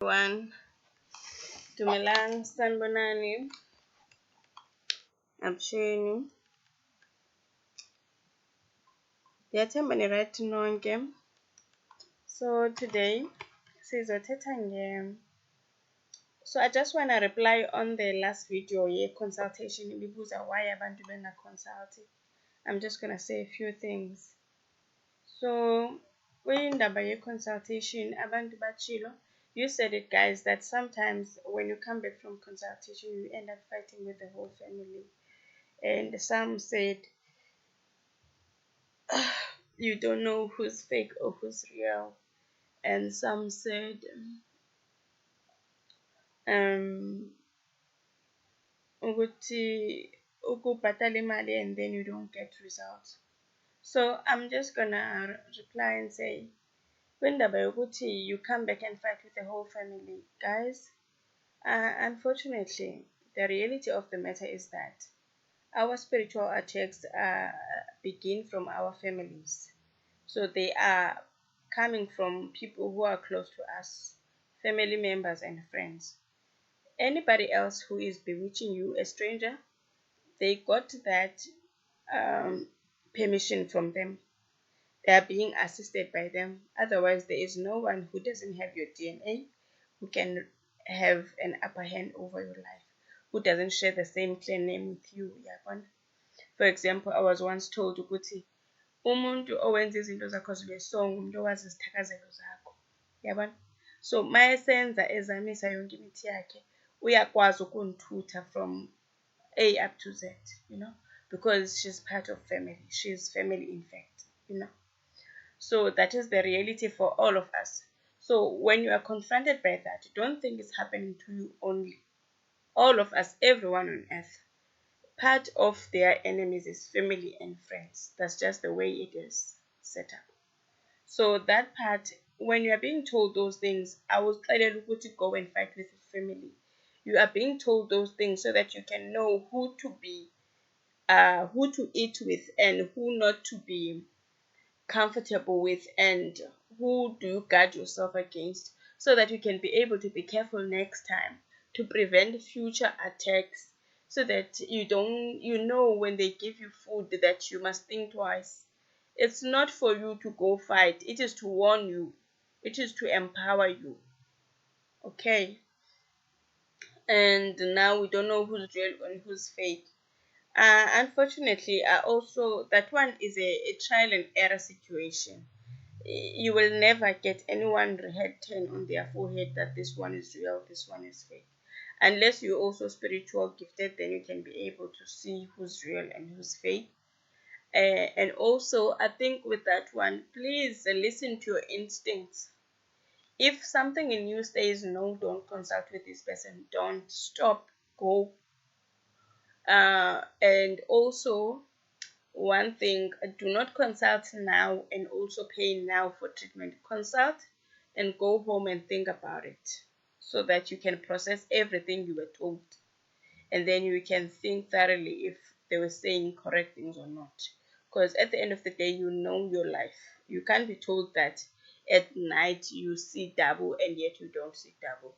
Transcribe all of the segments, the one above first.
One, Dumelang, Sanbonani, Absheni. Ndiyathemba ni-right nonke. So today, sizothetha so I just want to reply on the last video consultation ibibuza why abantu bengaconsulti. I'm just going to say a few things. So kwindaba consultation abantu bachilo, you said it guys, that sometimes when you come back from consultation you end up fighting with the whole family. And some said you don't know who's fake or who's real. And some said ukuthi ukubhatala imali and then you don't get results. So I'm just gonna reply and say, kwindaba yokuthi you come back and fight with the whole family, guys, unfortunately the reality of the matter is that our spiritual attacks begin from our families. So they are coming from people who are close to us, family members and friends. Anybody else who is bewitching you, a stranger, they got that permission from them. They are being assisted by them. Otherwise, there is no one who doesn't have your DNA who can have an upper hand over your life, who doesn't share the same clan name with you. For example, I was once told ukuthi umuntu owenza izinto zakho zibe so ngumuntu owazi izithakazelo zakho. Yabona? So mayesenza ezamisa yonke imithi yakhe uyakwazi ukundithutha from A up to Z, because she's part of family. She's family in fact. So that is the reality for all of us. So when you are confronted by that, don't think it's happening to you only. All of us, everyone on earth, part of their enemies is family and friends. That's just the way it is set up. So that part, when you are being told those things, I will tell you to go and fight with your family. You are being told those things so that you can know who to eat with and who not to be comfortable with, and who do you guard yourself against, so that you can be able to be careful next time to prevent future attacks, so that you know when they give you food that you must think twice. It's not for you to go fight, it is to warn you, it is to empower you. Okay? And now we don't know who's real and who's fake. Unfortunately, also that one is a trial and error situation. You will never get anyone head turn on their forehead that this one is real, this one is fake. Unless you're also spiritual gifted, then you can be able to see who's real and who's fake. And also, I think with that one, please listen to your instincts. If something in you says no, don't consult with this person, don't stop, go. And also, one thing, do not consult now and also pay now for treatment. Consult and go home and think about it, so that you can process everything you were told, and then you can think thoroughly if they were saying correct things or not. Because at the end of the day, you know your life. You can't be told that at night you see double and yet you don't see double.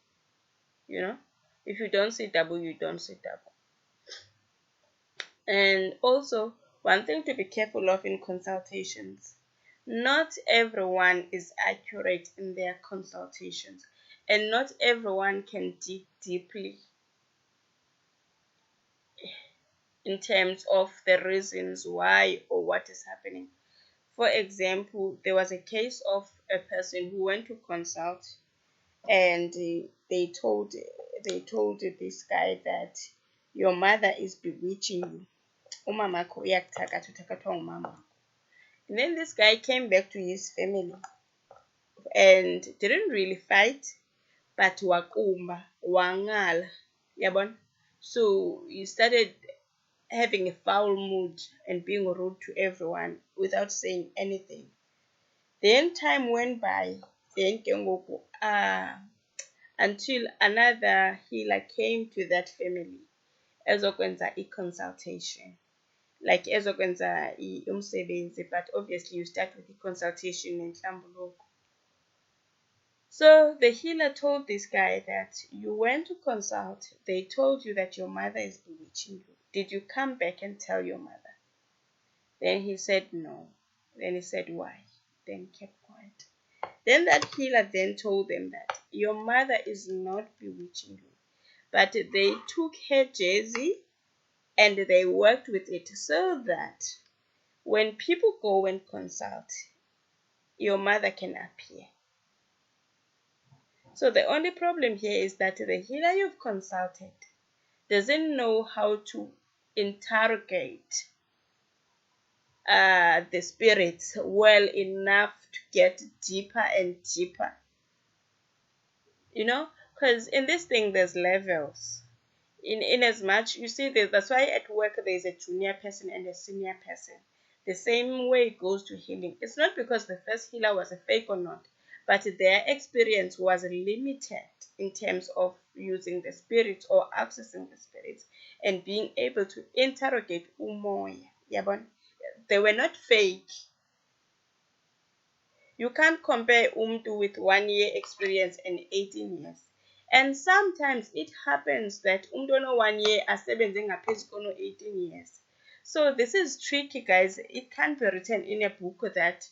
If you don't see double, you don't see double. And also, one thing to be careful of in consultations, not everyone is accurate in their consultations, and not everyone can dig deeply in terms of the reasons why or what is happening. For example, there was a case of a person who went to consult, and they told this guy that your mother is bewitching you. And then this guy came back to his family and didn't really fight, but wakumba, wangala, yabon. So he started having a foul mood and being rude to everyone without saying anything. Then time went by, then until another healer came to that family ezokwenza i-consultation, like ezokwenza umsebenzi, but obviously you start with the consultation and hlambuluko. So the healer told this guy that you went to consult. They told you that your mother is bewitching you. Did you come back and tell your mother? Then he said no. Then he said why? Then kept quiet. Then that healer then told them that your mother is not bewitching you, but they took her jersey and they worked with it so that when people go and consult, your mother can appear. So the only problem here is that the healer you've consulted doesn't know how to interrogate the spirits well enough to get deeper and deeper. Because in this thing there's levels. In as much you see, that's why at work there's a junior person and a senior person. The same way it goes to healing. It's not because the first healer was a fake or not, but their experience was limited in terms of using the spirits or accessing the spirits and being able to interrogate umoya. Yabon? They were not fake. You can't compare umtu with 1 year experience and 18 years. And sometimes it happens that umtu ono 1 year asebenze ngaphezu kono 18 years. So this is tricky, guys. It can't be written in a book that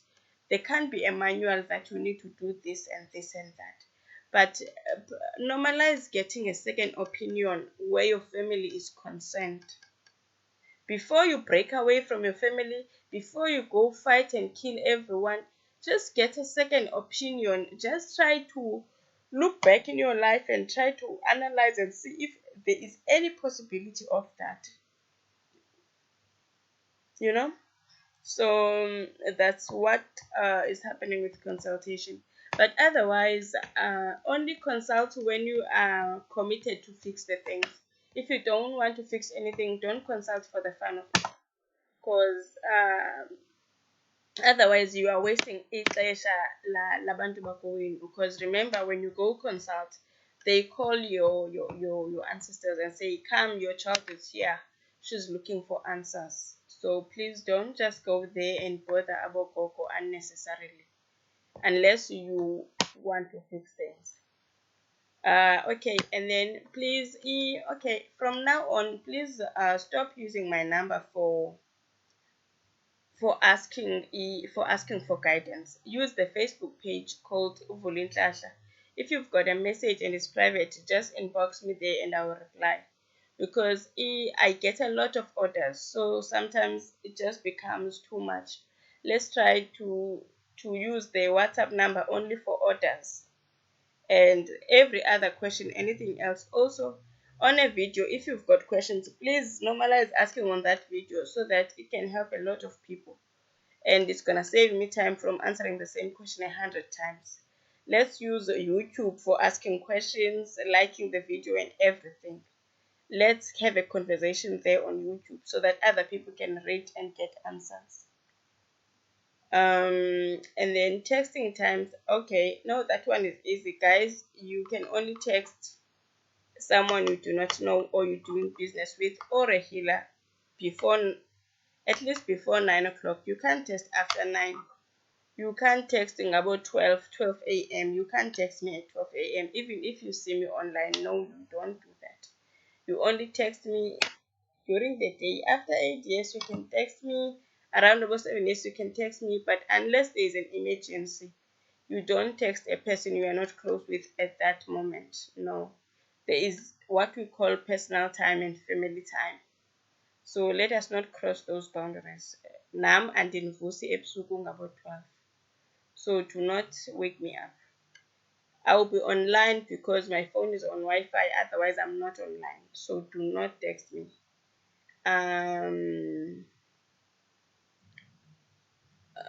there can't be a manual that you need to do this and this and that. But normalize getting a second opinion where your family is concerned. Before you break away from your family, before you go fight and kill everyone, just get a second opinion. Just try to look back in your life and try to analyze and see if there is any possibility of that. So that's what is happening with consultation. But otherwise, only consult when you are committed to fix the things. If you don't want to fix anything, don't consult for the fun of it. Because otherwise you are wasting ixesha labantu bakowenu. Because remember, when you go consult, they call your ancestors and say, come, your child is here, she's looking for answers. So please don't just go there and bother about Gogo unnecessarily unless you want to fix things. Okay, and then please okay, from now on, please stop using my number for asking for guidance. Use the Facebook page called Vula intlahla. If you've got a message and it's private, just inbox me there and I will reply. Because I get a lot of orders, so sometimes it just becomes too much. Let's try to use the WhatsApp number only for orders. And every other question, anything else, also on a video, if you've got questions, please normalize asking on that video so that it can help a lot of people, and it's gonna save me time from answering the same question 100 times. Let's use YouTube for asking questions, liking the video and everything. Let's have a conversation there on YouTube so that other people can read and get answers. And then texting times. Okay, no, that one is easy, guys. You can only text someone you do not know or you're doing business with, or a healer, at least before 9 o'clock. You can't text after 9. You can't text in about 12 a.m. You can't text me at 12 a.m. Even if you see me online. No, you don't do that. You only text me during the day. After 8, yes, you can text me. Around about 7, yes, you can text me. But unless there is an emergency, you don't text a person you are not close with at that moment. No. There is what we call personal time and family time. So let us not cross those boundaries. Nam and in Vusi ebusuku about 12. So do not wake me up. I will be online because my phone is on Wi-Fi. Otherwise, I'm not online. So do not text me.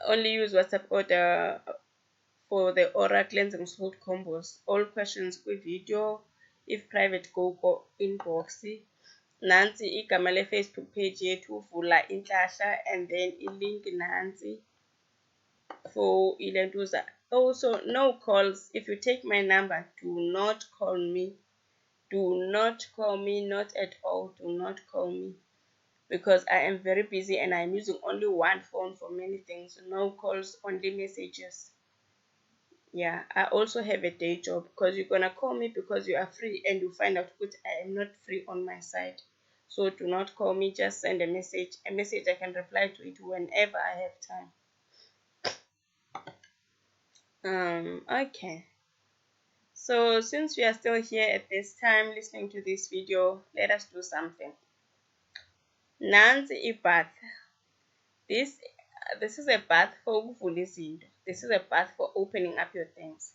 Only use WhatsApp order for the oral cleansing salt combos. All questions with video. If private, go inbox. Nansi igama le Facebook page yethu Vula intlahla, and then link Nansi for ilentuza. Also, no calls. If you take my number, do not call me. Do not call me, not at all. Do not call me, because I am very busy and I'm using only one phone for many things. No calls, only messages. Yeah, I also have a day job because you're gonna call me because you are free and you find out that I am not free on my side. So do not call me, just send a message. A message I can reply to it whenever I have time. Okay. So since we are still here at this time listening to this video, let us do something. Nansi ibath. This is a bath for ukuvula izinto. This is a bath for opening up your things.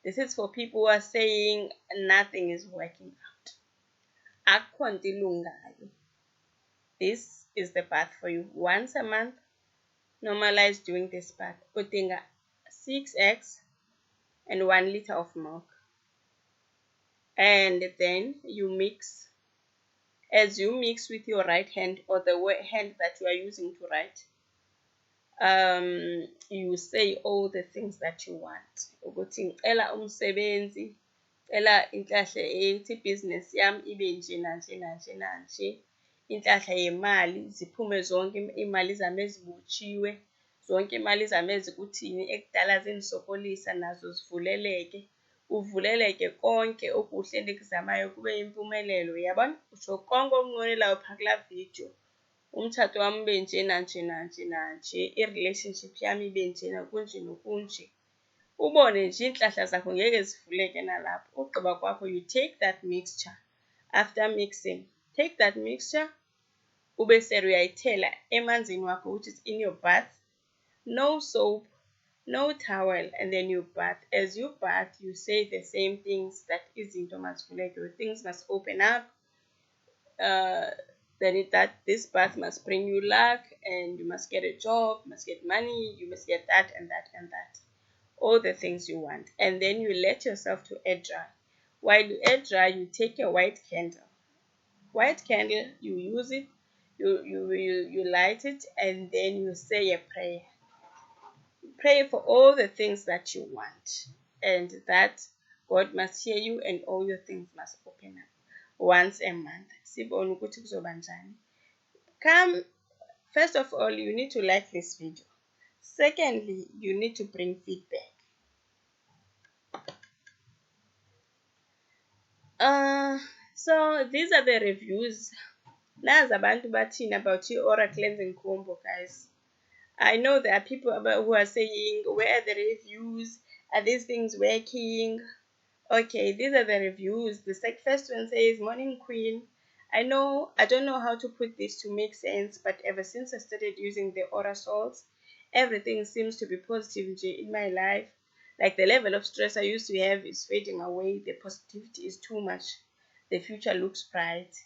This is for people who are saying nothing is working out. Akukho nto ilungayo. This is the bath for you. Once a month, normalize doing this bath. Udinga 6 eggs and 1 liter of milk. And then you mix. As you mix with your right hand or the hand that you are using to write, you say all the things that you want. Ukuthi ngicela umsebenzi, ngicela intlahla ethi ibhizinesi yami ibe nje nanje nanje nanje. Intlahla yemali ziphume zonke imali zami ezibotshiwe, zonke imali zami ezikuthini ekudala zindisokolisa nazo zivuleleke. Uvuleleke konke okuhle endikuzamayo kube yimpumelelo. Yabona? Utsho konke okunqwenelayo phaa kulaa video. Umtshato wami ube nje nanje nanje nanje, i-relationship yami ibe nje nakunje nokunje. Ubone nje iintlahla zakho ngeke zivuleke nalapho. Ugqiba kwakho, you take that mixture. After mixing, take that mixture, ube seruyayithela emanzini wakho, which is in your bath. No soap, no towel, and then you bath. As you bath, you say the same things that izinto mazivuleke, things must open up. That this bath must bring you luck and you must get a job, you must get money, you must get that and that and that. All the things you want. And then you let yourself to air dry. While you air dry, you take a white candle. White candle, you use it, you light it, and then you say a prayer. Pray for all the things that you want, and that God must hear you and all your things must open up once a month. Sibone ukuthi kuzoba njani. Come, first of all, you need to like this video. Secondly, you need to bring feedback. So these are the reviews. Nazi abantu bathini about i-oral cleansing combo, guys. I know there are people who are saying, where are the reviews? Are these things working? Okay, these are the reviews. The first one says, Morning Queen. I don't know how to put this to make sense, but ever since I started using the aura salts, everything seems to be positive in my life. Like the level of stress I used to have is fading away. The positivity is too much. The future looks bright.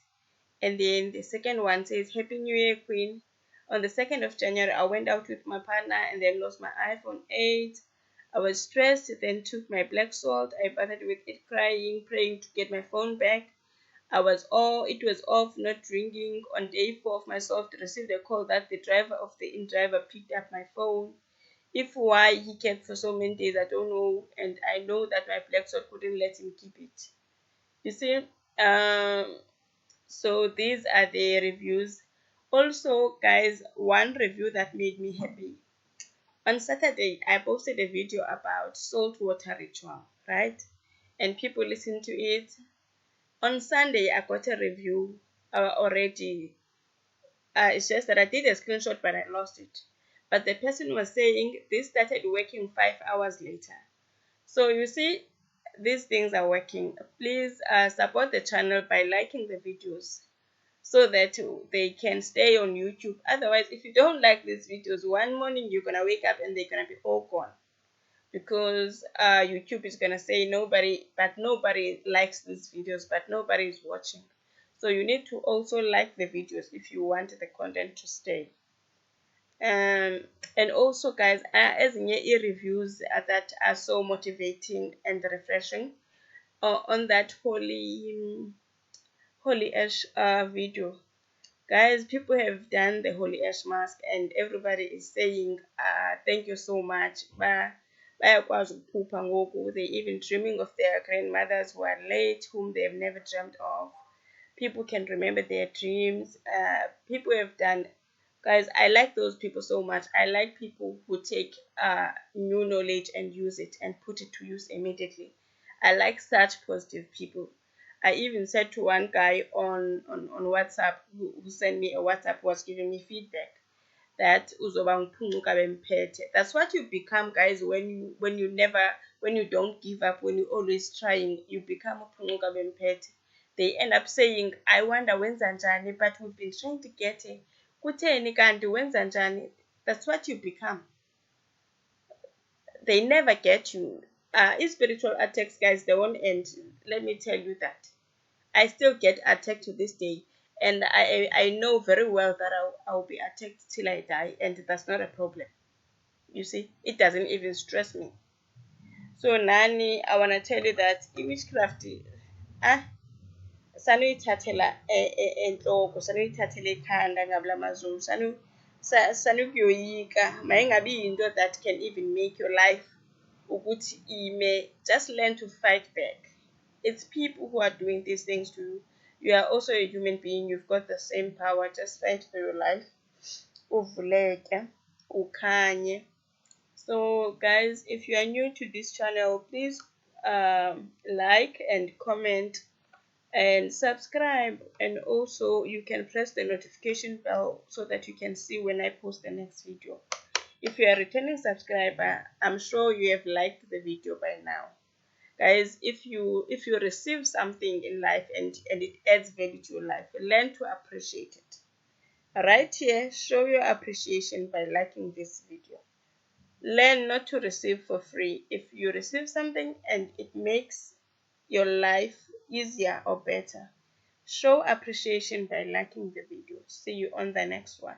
And then the second one says, Happy New Year, Queen. On the 2nd of January, I went out with my partner and then lost my iPhone 8. I was stressed, then took my black salt. I bathed with it, crying, praying to get my phone back. It was off, not ringing. On day 4 of my soft, received a call that the driver of the in-driver picked up my phone. If why he kept for so many days, I don't know. And I know that my black salt couldn't let him keep it. You see, so these are the reviews. Also, guys, one review that made me happy. On Saturday, I posted a video about saltwater ritual, right? And people listened to it. On Sunday, I got a review already. It's just that I did a screenshot, but I lost it. But the person was saying this started working 5 hours later. So you see, these things are working. Please support the channel by liking the videos so that they can stay on YouTube. Otherwise, if you don't like these videos, one morning you're going to wake up and they're going to be all gone. Because YouTube is going to say nobody likes these videos, but nobody is watching. So you need to also like the videos if you want the content to stay. And also, guys, as in reviews that are so motivating and refreshing on that holy ash video, guys, people have done the holy ash mask and everybody is saying thank you so much. They're even dreaming of their grandmothers who are late, whom they have never dreamt of. People can remember their dreams. People have done, Guys, I like those people so much. I like people who take new knowledge and use it and put it to use immediately. I like such positive people. I even said to one guy on WhatsApp who sent me a WhatsApp, was giving me feedback, that uzoba ngiphunguka bemphethe. That's what you become, guys, when you don't give up, when you're always trying, you become uphunguka bemphethe. They end up saying, I wonder wenza njani, but we've been trying to get it. Kutheni kanti wenza njani? That's what you become. They never get you. Spiritual attacks, guys, they won't end. Let me tell you that. I still get attacked to this day, and I know very well that I'll be attacked till I die, and that's not a problem. You see, it doesn't even stress me. So Nani, I wanna tell you that witchcraft, ah, sanuyithathela enhloko, sanuyithathela ekhanda ngabula mazulu, sanukuyoyika, mayingabi yinto that can even make your life ukuthi ime. Just learn to fight back. It's people who are doing these things to you. You are also a human being. You've got the same power. Just fight for your life. Uvuleke, ukhanye. So, guys, if you are new to this channel, please like and comment and subscribe. And also, you can press the notification bell so that you can see when I post the next video. If you are a returning subscriber, I'm sure you have liked the video by now. Guys, if you receive something in life and it adds value to your life, learn to appreciate it. Right here, show your appreciation by liking this video. Learn not to receive for free. If you receive something and it makes your life easier or better, show appreciation by liking the video. See you on the next one.